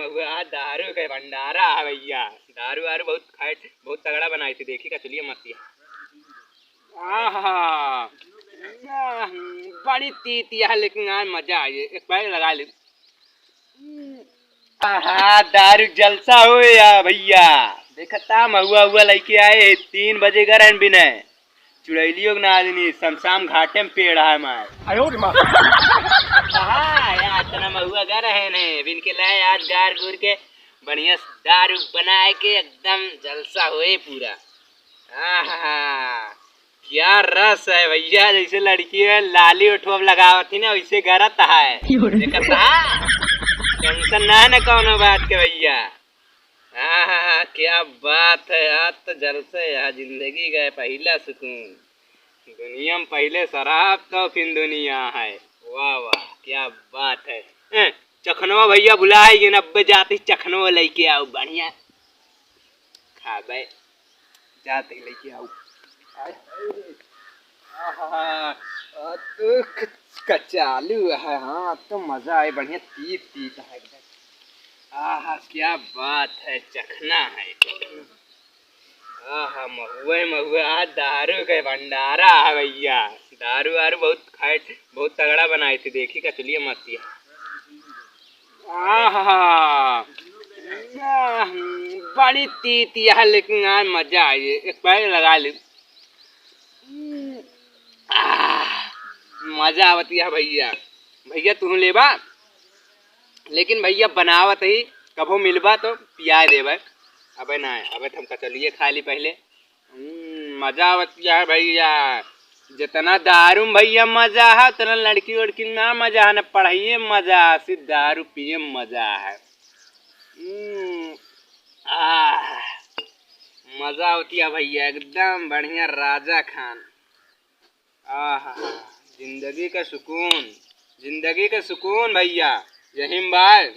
महुआ दारू का भंडारा है भैया। दारू वारू बहुत खाए, बहुत तगड़ा बनाई थी, देखी का चलिए मस्ती। आहा, बड़ी तीती है लेकिन आज मजा आई, एक पैक लगा ले। आहा, दारू जलसा हो या भैया। देखता महुआ हुआ लेके आए 3 बजे घर बिना चुड़ैलियों के नादनी शमशाम घाटे में पेड़ है मार। हाँ इतना महुआ घर है ने बिन के लाए आज गार गुर के बढ़िया दारू बनाए के एकदम जलसा हुए पूरा। आहा क्या रस है भैया, जैसे लड़की है लाली उठवा लगावत थी ना वैसे गरत है। टेंशन ना है ना कौनो बात के भैया। हाँ क्या बात है, आज तो जलसे है, जिंदगी का पहला सुकून। दुनिया में पहले शराब तो फिर दुनिया है। वाह वाह क्या बात है। चखनवा भैया बुलाएगी 90 जाती चखनवा लेके आओ बढ़िया खाबे जाते लेके आओ। तो कचालू है। हाँ तो मजा है बढ़िया तीत तीत है एकदम। आहा क्या बात है, चखना है। आहा महुआ महुआ दारू का भंडारा है भैया। दारू वारू बहुत खाए, बहुत तगड़ा बनाई थी, देखी का चलिए मस्ती। आहा बड़ी तीती है लेकिन आज मजा आई, एक पैक लगा ले। मजा आवती है भैया। भैया तू लेबा, लेकिन भैया बनावत ही कभो मिलबा तो पिया देबे। अबे ना अबे हमका चलिए खा ली पहले। मजा आवती है भैया। जितना दारू भैया मजा है उतना लड़की वड़की ना मजा है, न पढ़ाइए मजा, सिर्फ दारू पिए मजा है। मजा होती है भैया एकदम बढ़िया राजा खान। आहा जिंदगी का सुकून, जिंदगी का सुकून भैया। यही बात।